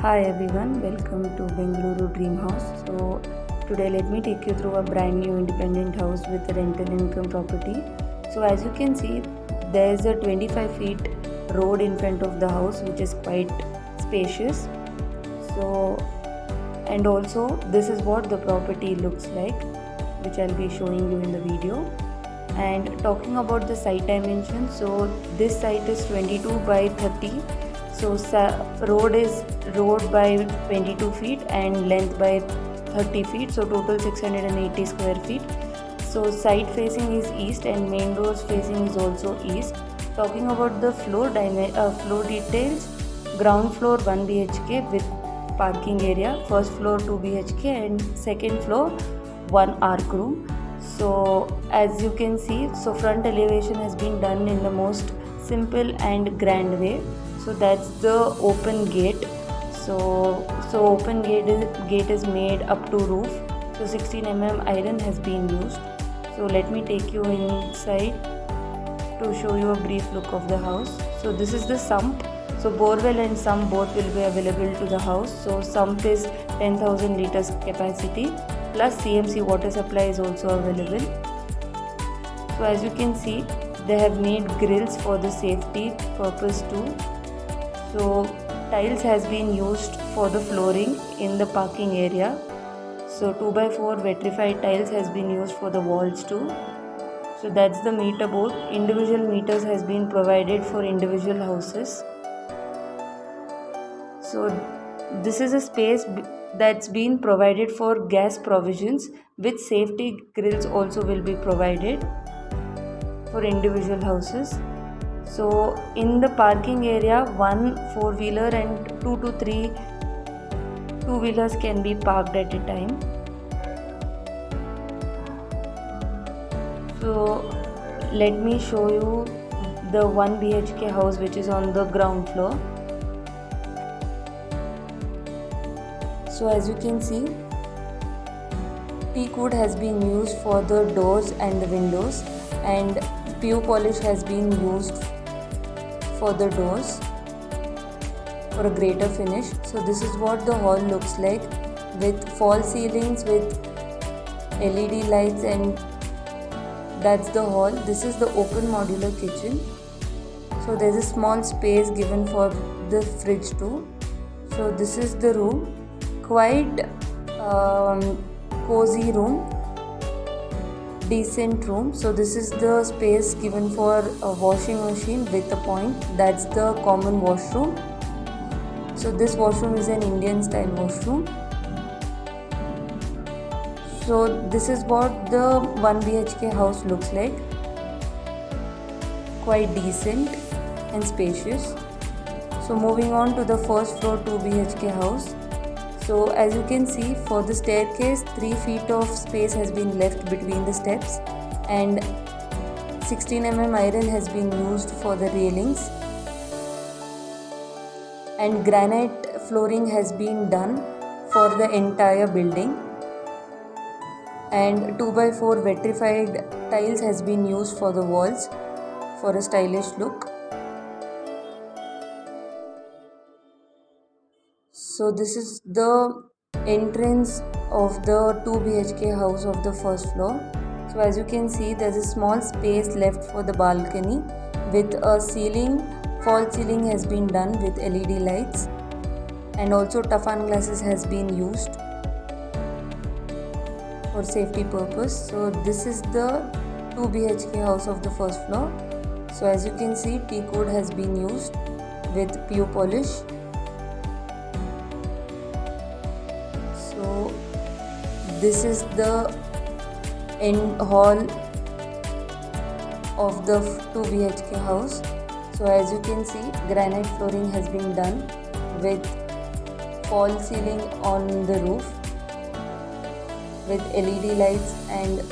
Hi everyone, welcome to Bengaluru Dream House. So today let me take you through a brand new independent house with a rental income property. So as you can see, there is a 25 feet road in front of the house which is quite spacious. So and also this is what the property looks like, which I'll be showing you in the video. And talking about the site dimensions, so this site is 22 by 30. So road is road by 22 feet and length by 30 feet, so total 680 square feet. So side facing is east and main doors facing is also east. Talking about the floor details, ground floor 1 BHK with parking area, first floor 2 BHK and second floor 1 ark room. So as you can see, so front elevation has been done in the most simple and grand way. So that's the open gate. So open gate is made up to roof. So 16 iron has been used. So let me take you inside to show you a brief look of the house. So this is the sump. So borewell and sump both will be available to the house. So sump is 10,000 liters capacity plus CMC water supply is also available. So as you can see, they have made grills for the safety purpose too. So tiles has been used for the flooring in the parking area. So 2x4 vitrified tiles has been used for the walls too. So that's the meter board. Individual meters has been provided for individual houses. So this is a space that's been provided for gas provisions, with safety grills also will be provided for individual houses. So in the parking area, 1 4-wheeler and 2 to 3 2-wheelers can be parked at a time. So let me show you the 1 BHK house which is on the ground floor. So as you can see, teak wood has been used for the doors and the windows, and PU polish has been used for the doors for a greater finish. So this is what the hall looks like, with false ceilings with LED lights, and that's the hall. This is the open modular kitchen. So there's a small space given for the fridge too. So this is the room, quite cozy room, decent room. So this is the space given for a washing machine with a point. That's the common washroom. So this washroom is an Indian style washroom. So this is what the 1 BHK house looks like, quite decent and spacious. So moving on to the first floor 2 BHK house. So as you can see, for the staircase, 3 feet of space has been left between the steps, and 16 iron has been used for the railings, and granite flooring has been done for the entire building, and 2x4 vitrified tiles has been used for the walls for a stylish look. So this is the entrance of the 2 BHK house of the first floor. So as you can see, there's a small space left for the balcony with a ceiling. False ceiling has been done with LED lights, and also tuffan glasses has been used for safety purpose. So this is the 2 BHK house of the first floor. So as you can see, teak wood has been used with PU polish. So this is the end hall of the 2 BHK house. So as you can see, granite flooring has been done with false ceiling on the roof with LED lights and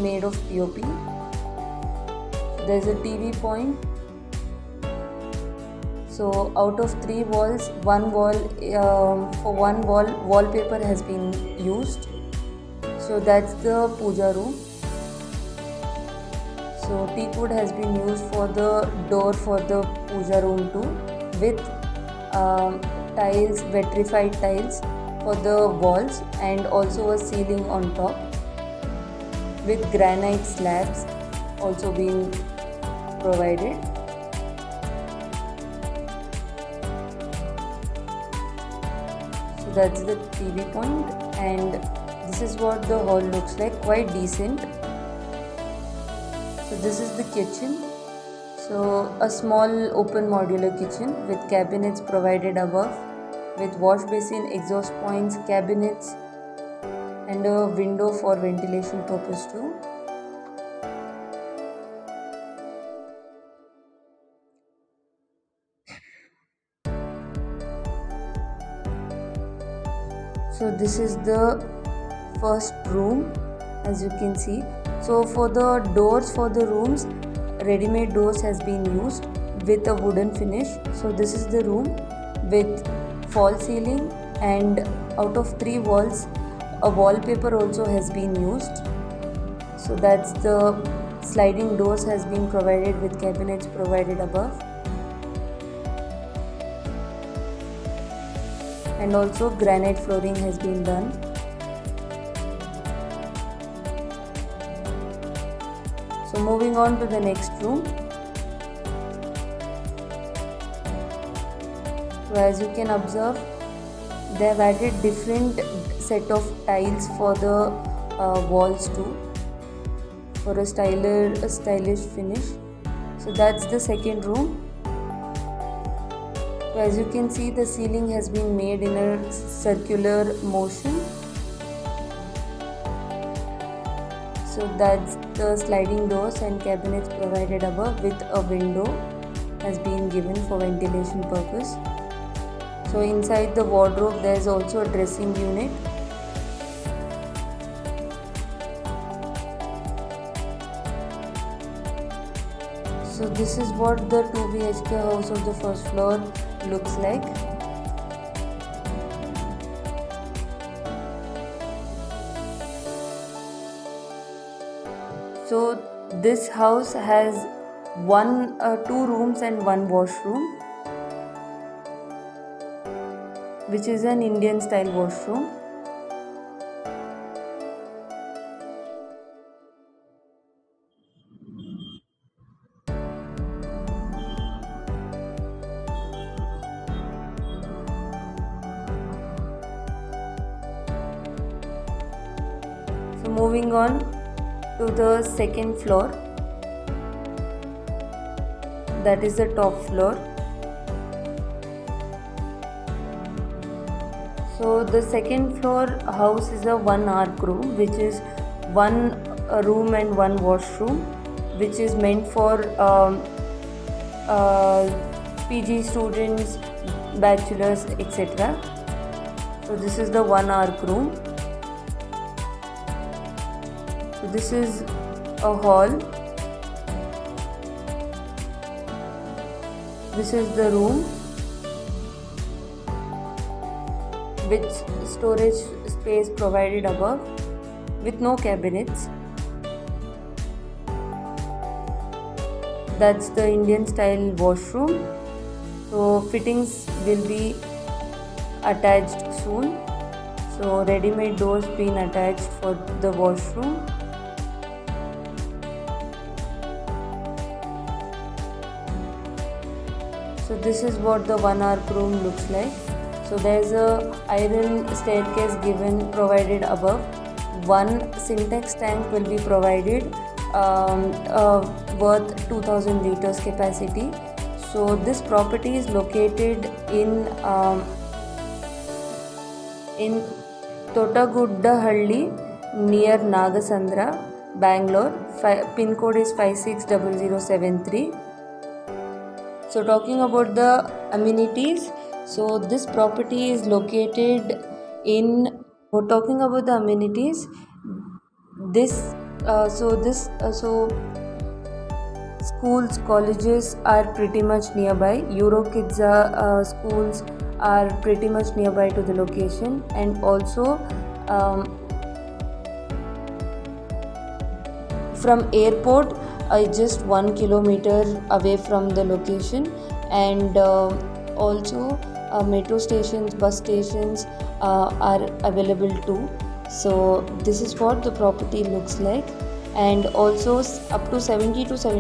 made of POP. There's a TV point. So out of 3 walls, for one wall wallpaper has been used. So that's the puja room. So teak wood has been used for the door for the puja room too, with tiles, vitrified tiles for the walls, and also a ceiling on top with granite slabs also being provided. So that's the TV point, and this is what the hall looks like, quite decent. So this is the kitchen. So a small open modular kitchen with cabinets provided above, with wash basin, exhaust points, cabinets, and a window for ventilation purpose too. So this is the first room, as you can see. So for the doors for the rooms, ready-made doors has been used with a wooden finish. So this is the room with false ceiling, and out of 3 walls a wallpaper also has been used. So that's the sliding doors has been provided with cabinets provided above, and also granite flooring has been done. So moving on to the next room. So as you can observe, they have added different set of tiles for the walls too, for a stylish finish. So that's the second room. So as you can see, the ceiling has been made in a circular motion. So that's the sliding doors and cabinets provided above, with a window has been given for ventilation purpose. So inside the wardrobe there is also a dressing unit. So this is what the 2 BHK house of the first floor looks like. So this house has 2 rooms and 1 washroom, which is an Indian style washroom. So moving on to the second floor, that is the top floor. So the second floor house is a 1 arc room, which is 1 room and 1 washroom, which is meant for PG students, bachelors, etc. So this is the 1 arc room. So this is a hall. This is the room with storage space provided above, with no cabinets. That's the Indian style washroom. So fittings will be attached soon. So ready-made doors being attached for the washroom. So this is what the 1 arc room looks like. So there is a iron staircase given provided above. 1 syntax tank will be provided worth 2000 liters capacity. So this property is located in Totagudahalli near Nagasandra, Bangalore. Pin code is 560073. So talking about the amenities, so this property is located in. Talking about the amenities, schools, colleges are pretty much nearby. Eurokids schools are pretty much nearby to the location, and also from airport just 1 kilometer away from the location, and also metro stations, bus stations are available too. So this is what the property looks like, and also up to 70 to 70